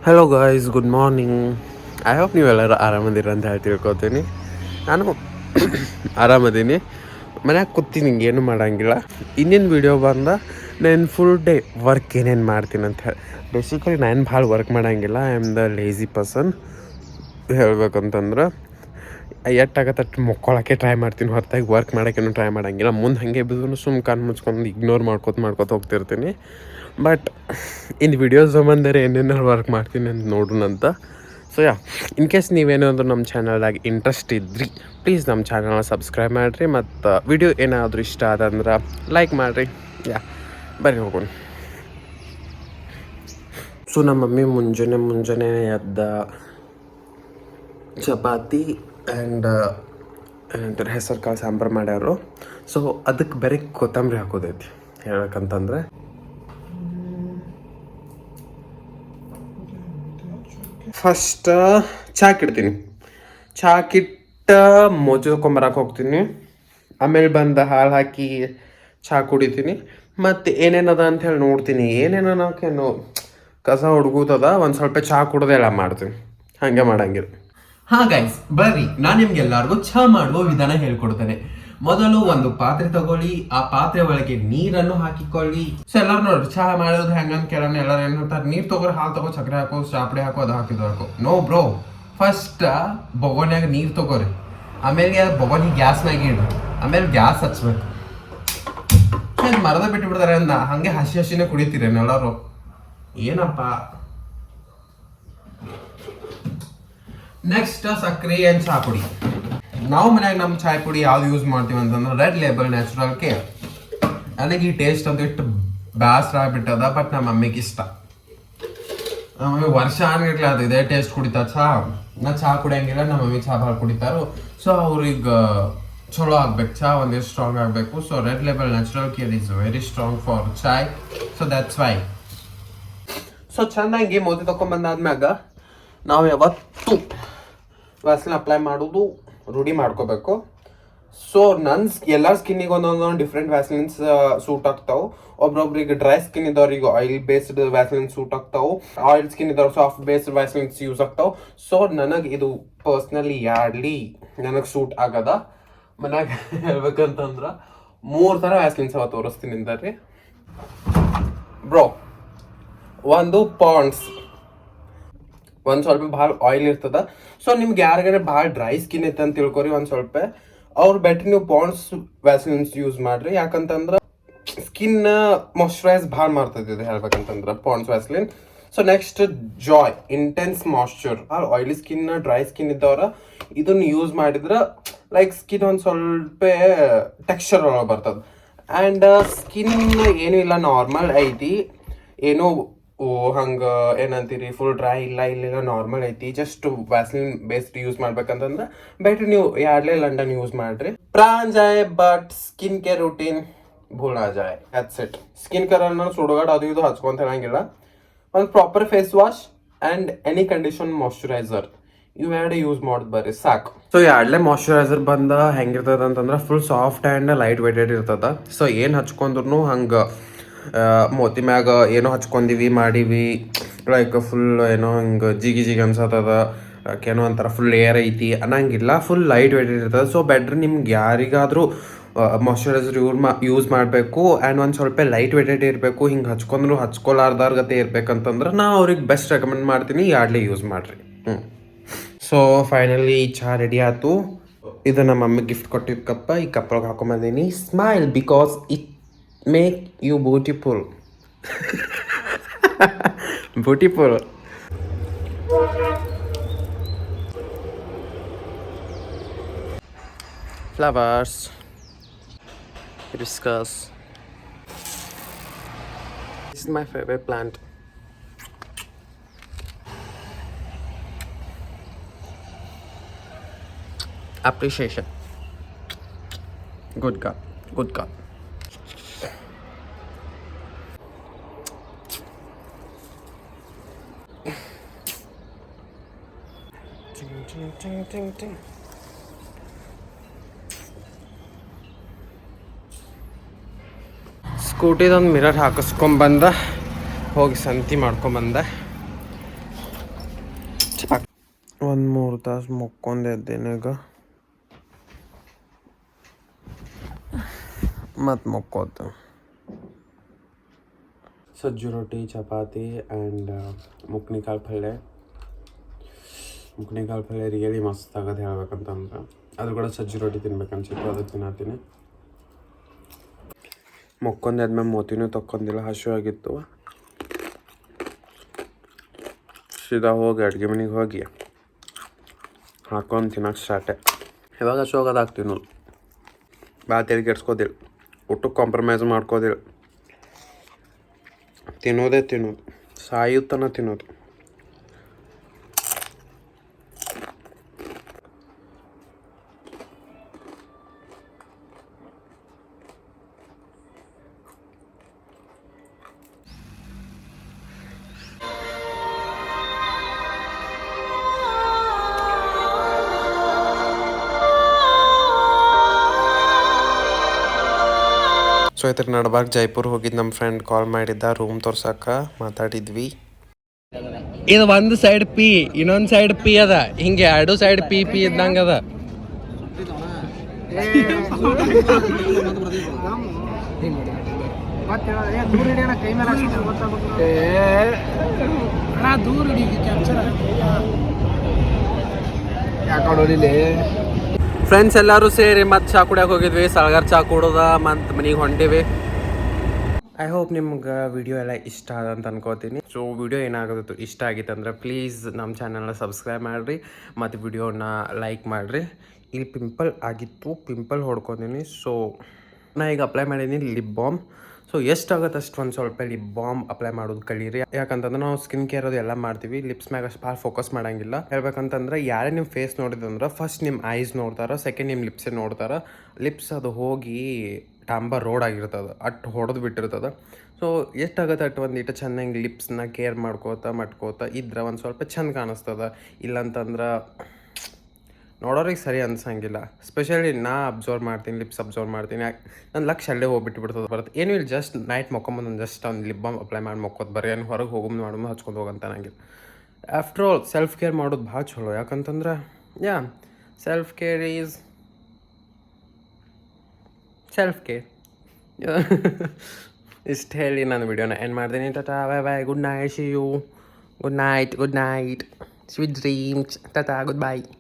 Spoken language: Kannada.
Hello guys, good morning. I hope ನೀವೆಲ್ಲರೂ ಆರಾಮದಿರ ಅಂತ ಹೇಳಿ ತಿಳ್ಕೊತೀನಿ. ನಾನು ಆರಾಮದೀನಿ. ಮನ್ಯಾಗ ಕೂತೀನಿ, ಏನು ಮಾಡೋಂಗಿಲ್ಲ. ಇನ್ನೇನು ವೀಡಿಯೋ ಬಂದ ನಾನು ಫುಲ್ ಡೇ ವರ್ಕ್ ಏನೇನು ಮಾಡ್ತೀನಿ ಅಂತ ಹೇಳಿ. ಬೇಸಿಕಲಿ ನಾನು ಭಾಳ ವರ್ಕ್ ಮಾಡೋಂಗಿಲ್ಲ. I am the lazy person. ಹೇಳ್ಬೇಕಂತಂದ್ರೆ ಎಟ್ಟಾಗತ್ತಟ್ಟು ಮುಕ್ಕೊಳ್ಳೋಕ್ಕೆ ಟ್ರೈ ಮಾಡ್ತೀನಿ, ಹೊರತಾಗಿ ವರ್ಕ್ ಮಾಡೋಕ್ಕೇನು ಟ್ರೈ ಮಾಡೋಂಗಿಲ್ಲ. ಮುಂದೆ ಹಾಗೆ ಬಿದ್ದು ಸುಮ್ಮ ಕಣ್ಣು ಮುಚ್ಕೊಂಡು ಇಗ್ನೋರ್ ಮಾಡ್ಕೊತ ಹೋಗ್ತಿರ್ತೀನಿ. ಬಟ್ ಇನ್ ವಿಡಿಯೋಸ್ ಬಂದರೆ ಏನೇನು ವರ್ಕ್ ಮಾಡ್ತೀನಿ ಅಂತ ನೋಡೋಣಂತ. ಸೊ ಇನ್ ಕೇಸ್ ನೀವೇನಾದರೂ ನಮ್ಮ ಚಾನಲ್ದಾಗ ಇಂಟ್ರೆಸ್ಟ್ ಇದ್ರಿ, ಪ್ಲೀಸ್ ನಮ್ಮ ಚಾನಲ್ನ ಸಬ್ಸ್ಕ್ರೈಬ್ ಮಾಡಿರಿ. ಮತ್ತು ವಿಡಿಯೋ ಏನಾದರೂ ಇಷ್ಟ ಆದಂದ್ರೆ ಲೈಕ್ ಮಾಡಿರಿ. ಬರ್ರಿ ಹೋಗೋಣ. ಸೊ ನಮ್ಮ ಮಮ್ಮಿ ಮುಂಜಾನೆ ಎದ್ದ ಚಪಾತಿ ಆ್ಯಂಡ್ ಏನಂತಾರೆ ಹೆಸರು ಕಾಳು ಸಾಂಬಾರು ಮಾಡ್ಯಾರು. ಸೊ ಅದಕ್ಕೆ ಬರೀ ಕೊತ್ತಂಬರಿ ಹಾಕೋದೈತಿ. ಹೇಳ್ಬೇಕಂತಂದ್ರೆ ಫಸ್ಟ್ ಚಾಕಿಡ್ತೀನಿ. ಚಾಕಿಟ್ಟ ಮೊಜೊಕೊಂಬರಕ್ಕೆ ಹೋಗ್ತೀನಿ. ಆಮೇಲೆ ಬಂದು ಹಾಲು ಹಾಕಿ ಚಹಾ ಕುಡಿತೀನಿ. ಮತ್ತು ಏನೇನದ ಅಂತ ಹೇಳಿ ನೋಡ್ತೀನಿ. ಏನೇನು ನಾಕೇನು ಕಸ ಹುಡುಗುತ್ತದ, ಒಂದು ಸ್ವಲ್ಪ ಚಹಾ ಕುಡ್ದೆಲ್ಲ ಮಾಡ್ತೀನಿ. ಹಾಗೆ ಮಾಡಂಗಿಲ್ಲ. ಹಾಂ ಗೈಸ್, ಬರ್ರಿ ನಾನು ನಿಮ್ಗೆಲ್ಲರಿಗೂ ಚಹಾ ಮಾಡುವ ವಿಧಾನ ಹೇಳ್ಕೊಡ್ತೇನೆ. ಮೊದಲು ಒಂದು ಪಾತ್ರೆ ತಗೊಳ್ಳಿ. ಆ ಪಾತ್ರೆ ಒಳಗೆ ನೀರನ್ನು ಹಾಕಿಕೊಳ್ಳಿ. ಸೊ ಎಲ್ಲರೂ ನೋಡ್ರಿ, ಚಹಾ ಮಾಡೋದು ಹೆಂಗಂತ ಕೇಳೋಣ. ಎಲ್ಲರೂ ಏನು ಹೇಳ್ತಾರೆ, ನೀರು ತಗೋರಿ, ಹಾಲು ತಗೋ, ಸಕ್ಕರೆ ಹಾಕೋ, ಚಾಪಡಿ ಹಾಕೋ, ಅದು ಹಾಕೋ. ನೋ ಬ್ರೋ, ಫಸ್ಟ್ ಬೊಗೋನ್ಯಾಗ ನೀರು ತಗೋರಿ. ಆಮೇಲೆ ಬೊಗೋನಿ ಗ್ಯಾಸ್ನಾಗ ಇಡ್ರಿ. ಆಮೇಲೆ ಗ್ಯಾಸ್ ಹಚ್ಬೇಕು. ಮರದ ಬಿಟ್ಟು ಬಿಡ್ತಾರೆ ಅಂದ ಹಂಗೆ ಹಸಿನೇ ಕುಡಿತೀರೇನು ಎಲ್ಲರೂ? ಏನಪ್ಪ. ನೆಕ್ಸ್ಟ್ ಸಕ್ಕರೆ ಆ್ಯಂಡ್ ಚಹಾ ಪುಡಿ. ನಾವು ಮನ್ಯಾಗ ನಮ್ಮ ಚಾಯ್ ಪುಡಿ ಯಾವ್ದು ಯೂಸ್ ಮಾಡ್ತೀವಿ ಅಂತಂದ್ರೆ ರೆಡ್ ಲೇಬಲ್ ನ್ಯಾಚುರಲ್ ಕೇರ್. ನನಗೆ ಈ ಟೇಸ್ಟ್ ಅಂತ ಇಟ್ಟು ಬೇಸರ ಆಗ್ಬಿಟ್ಟದ. ಬಟ್ ನಮ್ಮ ಮಮ್ಮಿಗೆ ಇಷ್ಟ. ನಮ್ಮ ಮಮ್ಮಿ ವರ್ಷ ಅನ್ಗಟ್ಲೆ ಅದು ಇದೇ ಟೇಸ್ಟ್ ಕುಡಿತಾ ಚಹಾ. ನಾ ಚಹಾ ಕುಡಿಯಂಗಿಲ್ಲ, ನಮ್ಮ ಮಮ್ಮಿ ಚಹಾ ಭಾಳ ಕುಡಿತಾರೋ. ಸೊ ಅವ್ರಿಗೆ ಚಲೋ ಆಗ್ಬೇಕು, ಚಹಾ ಒಂದಿಷ್ಟು ಸ್ಟ್ರಾಂಗ್ ಆಗಬೇಕು. So red label natural care is very strong for chai. So that's why. So ಚೆನ್ನಾಗಿ ಮೋದಿ ತಗೊಂಡ್ಬಂದಾದ್ಮ್ಯಾಗ ನಾವು ಯಾವತ್ತು ವ್ಯಾಸ್ಲಿನ್ ಅಪ್ಲೈ ಮಾಡೋದು ರೂಢಿ ಮಾಡ್ಕೋಬೇಕು. ಸೊ ಎಲ್ಲರ ಸ್ಕಿನ್ನಿಗೆ ಒಂದೊಂದು ಡಿಫ್ರೆಂಟ್ ವ್ಯಾಸ್ಲಿನ್ಸ್ ಸೂಟ್ ಆಗ್ತಾವೆ. ಒಬ್ರೊಬ್ರಿಗೆ ಡ್ರೈ ಸ್ಕಿನ್ ಇದ್ದವ್ರಿಗೆ ಆಯಿಲ್ ಬೇಸ್ಡ್ ವ್ಯಾಸ್ಲಿನ್ ಸೂಟ್ ಆಗ್ತಾವೆ. ಆಯಿಲ್ ಸ್ಕಿನ್ ಇದ್ದವ್ರು ಸಾಫ್ಟ್ ಬೇಸ್ಡ್ ವ್ಯಾಸ್ಲಿನ್ಸ್ ಯೂಸ್ ಆಗ್ತಾವೆ. ಸೊ ನನಗೆ ಇದು ಪರ್ಸ್ನಲಿ ಯಾರ್ಡ್ಲಿ ನನಗೆ ಸೂಟ್ ಆಗದ. ಮನ್ಯಾಗ ಹೇಳ್ಬೇಕಂತಂದ್ರೆ 3 ಥರ ವ್ಯಾಸ್ಲಿನ್ಸ್ ಅವ ತೋರಿಸ್ತೀನಿ ಅಂತಾರ್ರಿ ಬ್ರೋ. ಒಂದು ಪಾಂಡ್ಸ್, ಒಂದು ಸ್ವಲ್ಪ ಭಾಳ ಆಯಿಲ್ ಇರ್ತದ. ಸೊ ನಿಮ್ಗೆ ಯಾರಿಗಾರ ಭಾಳ ಡ್ರೈ ಸ್ಕಿನ್ ಐತೆ ಅಂತ ತಿಳ್ಕೊರಿ, ಒಂದು ಸ್ವಲ್ಪ ಅವ್ರು ಬೆಟ್ರ್ ನೀವು ಪಾಂಡ್ಸ್ ವ್ಯಾಸ್ಲಿನ್ಸ್ ಯೂಸ್ ಮಾಡ್ರಿ. ಯಾಕಂತಂದ್ರೆ ಸ್ಕಿನ್ ಮಾಯ್ಶ್ಚರೈಸ್ ಭಾಳ ಮಾಡ್ತದೆ ಇದು ಹೇಳ್ಬೇಕಂತಂದ್ರೆ Pond's Vaseline. So next Joy intense moisture. ಭಾಳ ಆಯಿಲಿ ಸ್ಕಿನ್, ಡ್ರೈ ಸ್ಕಿನ್ ಇದ್ದವ್ರ ಇದನ್ನು ಯೂಸ್ ಮಾಡಿದ್ರೆ ಲೈಕ್ ಸ್ಕಿನ್ ಒಂದು ಸ್ವಲ್ಪ ಟೆಕ್ಸ್ಚರ್ ಒಳಗೆ ಬರ್ತದೆ. ಆ್ಯಂಡ್ ಸ್ಕಿನ್ ಏನೂ ಇಲ್ಲ, ನಾರ್ಮಲ್ ಐತಿ. ಏನೋ ಹಂಗೆ ಏನಂತೀರಿ ಫುಲ್ ಡ್ರೈ ಇಲ್ಲ ನಾರ್ಮಲ್ ಐತಿ. ಜಸ್ಟ್ ವ್ಯಾಸ್ಲಿನ್ ಬೇಸ್ಡ್ ಯೂಸ್ ಮಾಡ್ಬೇಕಂತಂದ್ರೆ ಬೆಟ್ರ್ ನೀವು ಯಾರ್ಡ್ಲೆ ಲಂಡನ್ ಯೂಸ್ ಮಾಡ್ರಿ. ಪ್ರಾನ್ Joy but skin care routine ಭೂಳಾ Joy. That's it. Skin care ಅನ್ನೋ ಸುಡುಗಾಡು ಅದು ಇದು ಹಚ್ಕೊಂತ ಹೇಳಂಗಿಲ್ಲ. ಒಂದು proper face wash and any condition moisturiser ಇವು ಎರಡು ಯೂಸ್ ಮಾಡೋದು ಬರ್ರಿ ಸಾಕು. ಸೊ ಎರಡಲೇ ಮಾಯ್ಶ್ಚರೈಸರ್ ಬಂದ ಹೆಂಗಿರ್ತದ ಅಂತಂದ್ರೆ full soft and light weighted ಇರ್ತದ. ಸೊ ಏನು ಹಚ್ಕೊಂಡ್ರು ಹಂಗೆ ಮೋತಿ ಮ್ಯಾಗ ಏನೋ ಹಚ್ಕೊಂಡಿವಿ ಮಾಡೀವಿ ಲೈಕ್ ಫುಲ್ ಏನೋ ಹಿಂಗೆ ಜಿಗಿ ಅನ್ಸತ್ತದ, ಏನೋ ಒಂಥರ ಫುಲ್ ಏರ್ ಐತಿ ಅನ್ನಂಗಿಲ್ಲ. ಫುಲ್ ಲೈಟ್ ವೇಟೆಡ್ ಇರ್ತದೆ. ಸೊ ಬೆಟ್ರ್ ನಿಮ್ಗೆ ಯಾರಿಗಾದರೂ ಮಾಯ್ಶ್ಚರೈಸರ್ ಯೂಸ್ ಮಾಡಬೇಕು ಆ್ಯಂಡ್ ಒಂದು ಸ್ವಲ್ಪ ಲೈಟ್ ವೇಟೆಡ್ ಇರಬೇಕು, ಹಿಂಗೆ ಹಚ್ಕೊಂಡ್ರು ಹಚ್ಕೊಲಾರ್ದಾರ ಗತೆ ಇರ್ಬೇಕಂತಂದ್ರೆ ನಾ ಅವ್ರಿಗೆ ಬೆಸ್ಟ್ ರೆಕಮೆಂಡ್ ಮಾಡ್ತೀನಿ, ಯಾರ್ಡ್ಲಿ ಯೂಸ್ ಮಾಡಿರಿ. ಸೊ ಫೈನಲಿ ಚಹಾ ರೆಡಿ ಆಯ್ತು. ಇದು ನಮ್ಮ ಮಮ್ಮಿಗೆ ಗಿಫ್ಟ್ ಕೊಟ್ಟಿದ್ದ ಕಪ್ಪ. ಈ ಕಪ್ಪೊಳಗೆ ಹಾಕೊಂಬಂದೀನಿ. Smile because it make you beautiful. Beautiful. Flowers, hibiscus. This is my favorite plant. Appreciation. Good God. Good God. Ting. ಸ್ಕೂಟಿದೊಂದು ಮಿರರ್ ಹಾಕಿಸ್ಕೊಂಬಂದ, ಹೋಗಿ ಸಂತಿ ಮಾಡ್ಕೊಂಬಂದೆ. 1-3 ತಾಸು ಮಕ್ಕೊಂಡೆದ್ದೇನೆ ಈಗ ಮತ್ತು ಮಕ್ಕೋತ ಸಜ್ಜು ರೊಟ್ಟಿ ಚಪಾತಿ ಆ್ಯಂಡ್ ಮುಕ್ನಿಕಾಳು ಪಲ್ಯ ರಿಯಲಿ ಮಸ್ತ್ ಆಗೋದು ಹೇಳ್ಬೇಕಂತಂದ್ರೆ ಅದ್ರ ಕೂಡ ಸಜ್ಜು ರೊಟ್ಟಿ ತಿನ್ಬೇಕನ್ಸಿತ್ತು ಅದಕ್ಕೆ ತಿನ್ನತ್ತೀನಿ ಮಕ್ಕೊಂದಾದ್ಮೇಲೆ ಮೋತಿನೂ ತಕ್ಕೊಂಡಿಲ್ಲ ಹಸು ಆಗಿತ್ತು ಸೀದಾ ಹೋಗಿ ಅಡುಗೆ ಮನೆಗೆ ಹೋಗಿ ಹಾಕೊಂಡು ತಿನ್ನೋಕೆ ಸ್ಟಾರ್ಟೆ ಇವಾಗ ಹಸು ಹೋಗೋದಾಗ್ತೀವಿ ನಾವು ಬಾತೇಳಿ ಕೆಡ್ಸ್ಕೋದಿಲ್ಲ ಊಟಕ್ಕೆ ಕಾಂಪ್ರಮೈಸ್ ಮಾಡ್ಕೋದಿಲ್ಲ ತಿನ್ನೋದೇ ತಿನ್ನೋದು ಸಾಯುತ್ತನ ತಿನ್ನೋದು ಸೊ ಇದ್ರ ನಡ್ಬಾಗ ಜೈಪುರ್ ಹೋಗಿದ್ದು ನಮ್ಮ ಫ್ರೆಂಡ್ ಕಾಲ್ ಮಾಡಿದ್ದ ರೂಮ್ ತೋರ್ಸಕ್ಕೆ ಮಾತಾಡಿದ್ವಿ ಇದು ಒಂದು ಸೈಡ್ ಪಿ ಇನ್ನೊಂದು ಸೈಡ್ ಪಿ ಅದ ಹಿಂಗೆ ಎರಡು ಸೈಡ್ ಪಿ ಇದ್ದಂಗೆ ಅದ ಫ್ರೆಂಡ್ಸ್ ಎಲ್ಲರೂ ಸೇರಿ ಮತ್ತೆ ಚಾ ಕುಡಿಯೋಕೆ ಹೋಗಿದ್ವಿ ಸಳಗರ್ ಚಾ ಕುಡೋದ ಮತ್ತು ಮನೆಗೆ ಹೊಂಟಿವಿ ಐ ಹೋಪ್ ನಿಮ್ಗೆ ವಿಡಿಯೋ ಎಲ್ಲ ಇಷ್ಟ ಆದಂತ ಅನ್ಕೋತೀನಿ ಸೊ ವಿಡಿಯೋ ಏನಾಗೋದಿತ್ತು ಇಷ್ಟ ಆಗಿತ್ತು ಅಂದ್ರೆ ಪ್ಲೀಸ್ ನಮ್ಮ ಚಾನಲ್ನ ಸಬ್ಸ್ಕ್ರೈಬ್ ಮಾಡಿರಿ ಮತ್ತು ವಿಡಿಯೋನ ಲೈಕ್ ಮಾಡಿರಿ ಇಲ್ಲಿ ಪಿಂಪಲ್ ಆಗಿತ್ತು ಪಿಂಪಲ್ ಹೊಡ್ಕೊಂಡಿನಿ ಸೊ ನಾ ಈಗ ಅಪ್ಲೈ ಮಾಡೀನಿ ಲಿಪ್ ಬಾಮ್ ಸೊ ಎಷ್ಟಾಗುತ್ತೆ ಅಷ್ಟು ಒಂದು ಸ್ವಲ್ಪ ಲಿಪ್ ಬಾಮ್ ಅಪ್ಲೈ ಮಾಡೋದು ಕಲೀರಿ ಯಾಕಂತಂದ್ರೆ ನಾವು ಸ್ಕಿನ್ ಕೇರ್ ಅದು ಎಲ್ಲ ಮಾಡ್ತೀವಿ ಲಿಪ್ಸ್ ಮ್ಯಾಗ ಅಷ್ಟು ಭಾಳ ಫೋಕಸ್ ಮಾಡೋಂಗಿಲ್ಲ ಹೇಳ್ಬೇಕಂತಂದ್ರೆ ಯಾರೇ ನಿಮ್ಮ ಫೇಸ್ ನೋಡಿದಂದ್ರೆ ಫಸ್ಟ್ ನಿಮ್ಮ ಐಸ್ ನೋಡ್ತಾರೆ ಸೆಕೆಂಡ್ ನಿಮ್ಮ ಲಿಪ್ಸೇ ನೋಡ್ತಾರೆ ಲಿಪ್ಸ್ ಅದು ಹೋಗಿ ಡಾಂಬರ್ ರೋಡ್ ಆಗಿರ್ತದೆ ಅಟ್ಟು ಹೊಡೆದು ಬಿಟ್ಟಿರ್ತದೆ ಸೊ ಎಷ್ಟಾಗುತ್ತೆ ಅಟ್ಟು ಒಂದು ಇಟ್ಟು ಚೆನ್ನಾಗಿ ಲಿಪ್ಸ್ನ ಕೇರ್ ಮಾಡ್ಕೋತ ಇದ್ರೆ ಒಂದು ಸ್ವಲ್ಪ ಚೆಂದ ಕಾಣಿಸ್ತದೆ ಇಲ್ಲಂತಂದ್ರೆ ನೋಡೋರಿಗೆ ಸರಿ ಅನ್ಸಂಗಿಲ್ಲ ಸ್ಪೆಷಲಿ ನಾ ಅಬ್ಸರ್ವ್ ಮಾಡ್ತೀನಿ ಲಿಪ್ಸ್ ಅಬ್ಸರ್ವ್ ಮಾಡ್ತೀನಿ ನನ್ನ ಲಕ್ಷ ಅಲ್ಲೇ ಹೋಗ್ಬಿಟ್ಟು ಬರುತ್ತೆ ಏನೂ ಇಲ್ಲ ಜಸ್ಟ್ ನೈಟ್ ಮೊಕ್ಕೊಂಬಂದು ಜಸ್ಟ್ ಒಂದು ಲಿಪ್ ಬಾಮ್ ಅಪ್ಲೈ ಮಾಡಿ ಮೊಕ್ಕೋದು ಬರೀ ಏನು ಹೊರಗೆ ಹೋಗೋದು ಮಾಡೋದು ಹಚ್ಕೊಂಡು ಹೋಗಂತ ನನಗೆ ಆಫ್ಟರ್ ಆಲ್ ಸೆಲ್ಫ್ ಕೇರ್ ಮಾಡೋದು ಭಾಳ ಚಲೋ ಯಾಕಂತಂದ್ರೆ self care is self care ಇಷ್ಟು ಹೇಳಿ ನಾನು ವಿಡಿಯೋನ ಎಂಡ್ ಮಾಡ್ತೀನಿ tata bye bye good night see you good night sweet dreams tata good bye